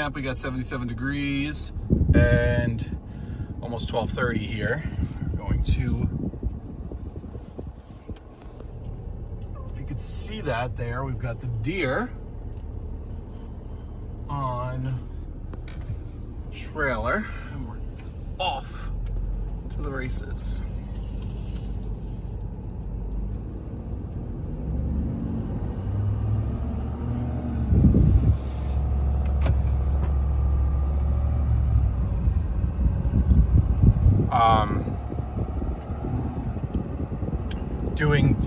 temp. We got 77 degrees and almost 12:30 here. We're going to, if you could see that there, we've got the deer on trailer and we're off to the races.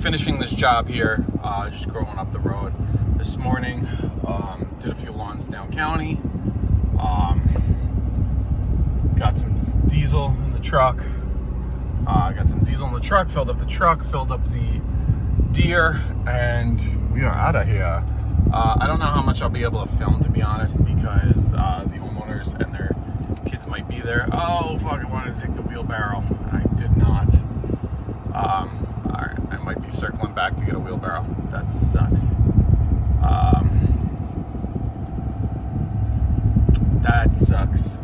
Finishing this job here, just growing up the road this morning. Did a few lawns down county. Got some diesel in the truck. Filled up the truck, filled up the deer, and we are out of here. I don't know how much I'll be able to film, to be honest, because the homeowners and their kids might be there. Oh, fuck, I wanted to take the wheelbarrow. I did not. Alright, I might be circling back to get a wheelbarrow. That sucks. That sucks.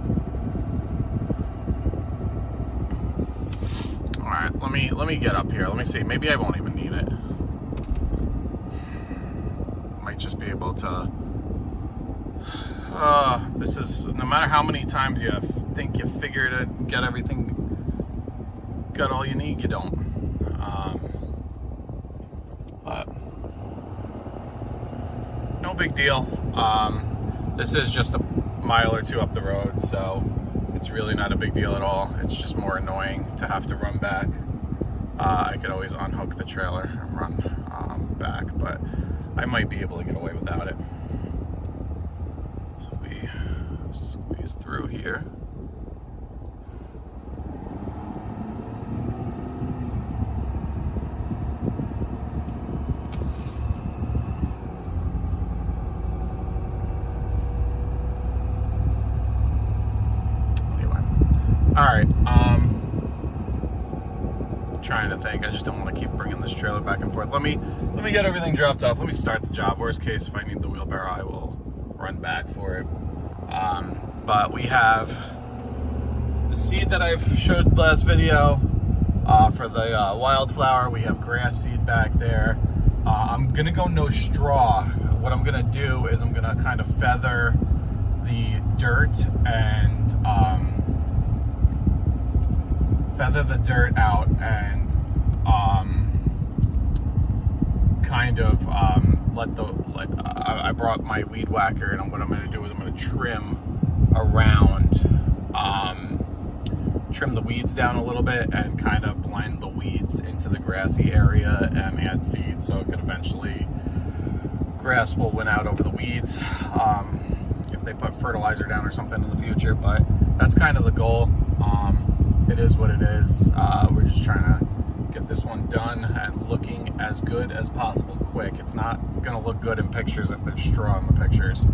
Alright, let me get up here. Let me see. Maybe I won't even need it. Might just be able to. This is, no matter how many times you think you figured it, get everything, got all you need, you don't. But no big deal. This is just a mile or two up the road, so it's really not a big deal at all. It's just more annoying to have to run back. I could always unhook the trailer and run back, but I might be able to get away without it. So we squeeze through here. All right, trying to think. I just don't want to keep bringing this trailer back and forth. Let me get everything dropped off. Let me start the job. Worst case, if I need the wheelbarrow, I will run back for it. But we have the seed that I've showed last video for the wildflower. We have grass seed back there. I'm gonna go no straw. What I'm gonna do is I'm gonna kind of feather the dirt and feather the dirt out and I brought my weed whacker, and what I'm going to do is I'm going to trim around, trim the weeds down a little bit and kind of blend the weeds into the grassy area and add seed, so it could eventually, grass will win out over the weeds if they put fertilizer down or something in the future. But that's kind of the goal. It is what it is. We're just trying to get this one done and looking as good as possible quick. It's not going to look good in pictures if there's straw in the pictures.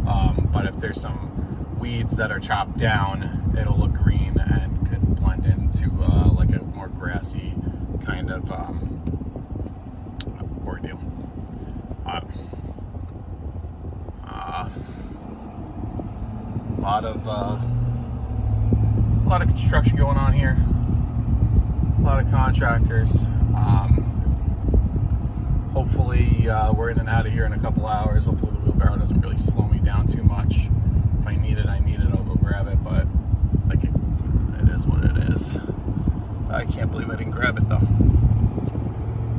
But if there's some weeds that are chopped down, it'll look green and could blend into like a more grassy kind of ordeal. A lot of construction going on here. A lot of contractors. Hopefully we're in and out of here in a couple hours. Hopefully the wheelbarrow doesn't really slow me down too much. If I need it, I need it. I'll go grab it, but like it is what it is. I can't believe I didn't grab it though.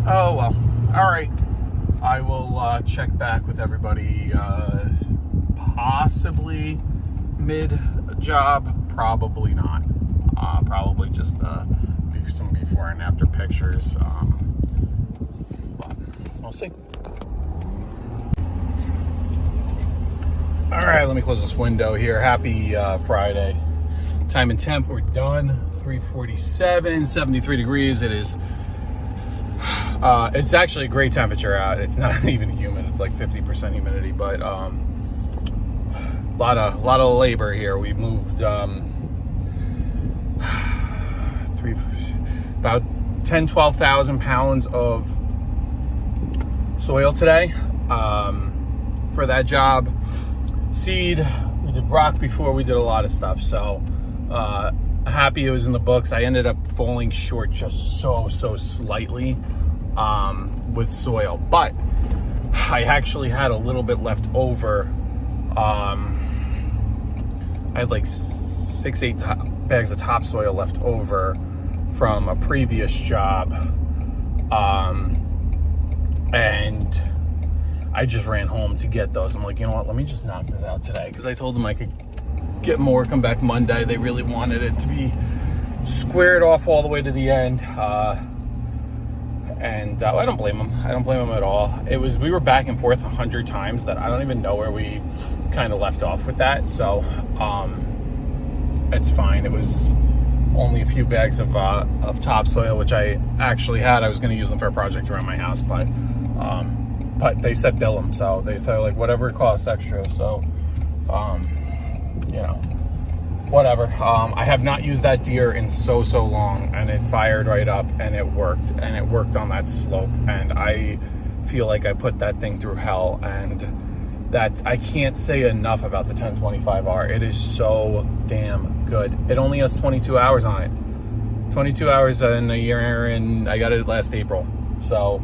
Oh well. All right. I will check back with everybody possibly mid-job, probably not. Probably just some before and after pictures. But we'll see. All right, let me close this window here. Happy Friday. Time and temp, we're done. 3:47, 73 degrees. It is. It's actually a great temperature out. It's not even humid. It's like 50% humidity, but lot of labor here. We moved about 12,000 pounds of soil today for that job. Seed, We did rock before. We did a lot of stuff. So happy it was in the books. I ended up falling short just so slightly with soil, but I actually had a little bit left over. I had like 6-8 bags of topsoil left over from a previous job, and I just ran home to get those. I'm like, you know what, let me just knock this out today, because I told them I could get more, come back Monday. They really wanted it to be squared off all the way to the end, and I don't blame them. I don't blame them at all. We were back and forth 100 times that I don't even know where we kind of left off with that. So it's fine. It was only a few bags of topsoil, which I actually had. I was going to use them for a project around my house, but they said bill them, so they said like whatever it costs extra. So you know, whatever. I have not used that deer in so long, and it fired right up, and it worked on that slope, and I feel like I put that thing through hell, and that I can't say enough about the 1025R. It is so damn good. It only has 22 hours on it. 22 hours in a year, and I got it last April, so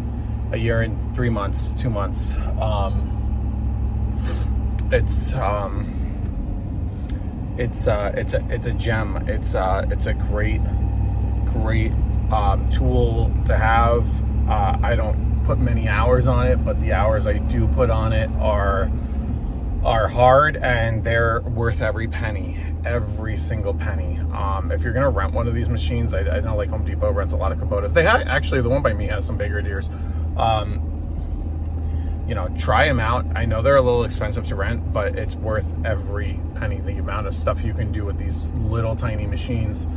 a year and 3 months, 2 months. It's a gem. It's a great tool to have. I don't put many hours on it, but the hours I do put on it are hard, and they're worth every penny, every single penny. If you're gonna rent one of these machines, I know like Home Depot rents a lot of Kubotas. They actually, the one by me has some bigger deers. You know, try them out. I know they're a little expensive to rent, but it's worth every penny. The amount of stuff you can do with these little tiny machines.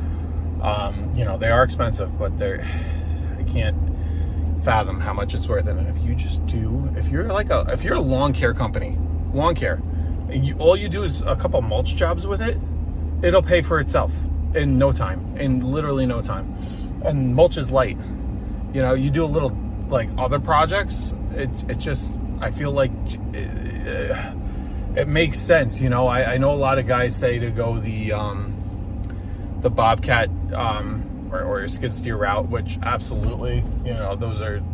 You know, they are expensive, but I can't fathom how much it's worth. And if you're a lawn care company, all you do is a couple mulch jobs with it, it'll pay for itself in no time, in literally no time. And mulch is light. You know, you do a little like other projects, it just, I feel like it makes sense. You know, I know a lot of guys say to go the Bobcat or your skid steer route, which absolutely, you know,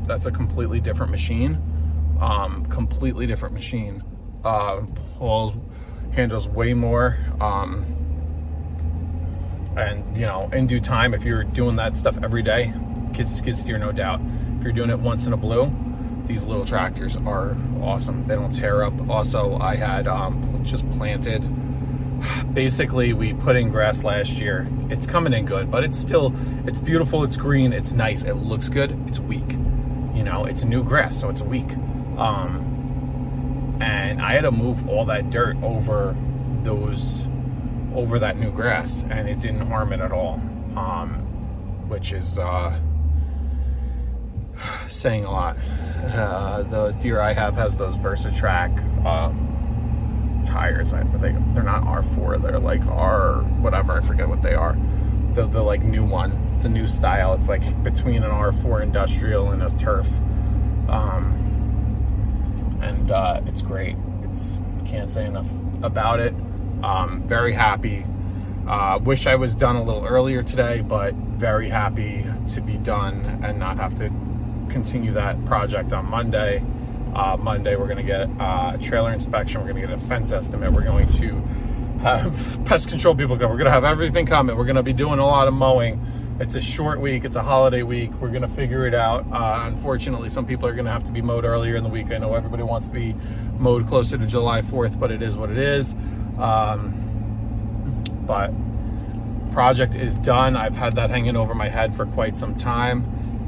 that's a completely different machine. Handles way more, and you know, in due time, if you're doing that stuff every day, skid steer, no doubt. If you're doing it once in a blue, these little tractors are awesome. They don't tear up. Also, I had just planted, basically we put in grass last year. It's coming in good, but it's beautiful, it's green, it's nice, it looks good, it's weak. You know, it's new grass, so it's weak. And I had to move all that dirt over that new grass, and it didn't harm it at all, which is saying a lot. The deer I have has those Versatrack tires. They're not R4, they're like R whatever, I forget what they are. The like new one, the new style. It's like between an R4 industrial and a turf. And it's great. Can't say enough about it. Very happy. Wish I was done a little earlier today, but very happy to be done and not have to continue that project on Monday. Monday we're going to get a trailer inspection. We're going to get a fence estimate. We're going to have pest control people come. We're going to have everything coming. We're going to be doing a lot of mowing. It's a short week. It's a holiday week. We're going to figure it out. Unfortunately, some people are going to have to be mowed earlier in the week. I know everybody wants to be mowed closer to July 4th, but it is what it is. But project is done. I've had that hanging over my head for quite some time.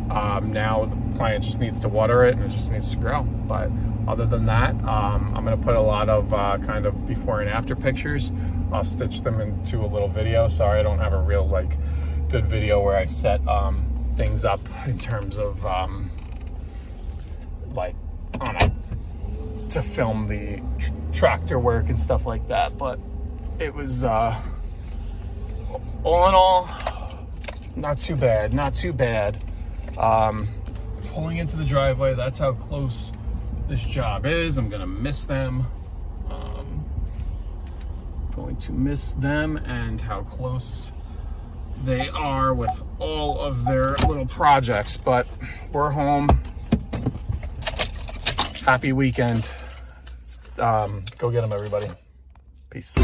Now the plant just needs to water it, and it just needs to grow. But other than that, I'm going to put a lot of kind of before and after pictures. I'll stitch them into a little video. Sorry, I don't have a real like good video where I set things up in terms of like to film the tractor work and stuff like that. But it was all in all not too bad. Pulling into the driveway, that's how close this job is. I'm gonna miss them. going to miss them and how close they are with all of their little projects, but we're home. Happy weekend. Go get them, everybody. Peace.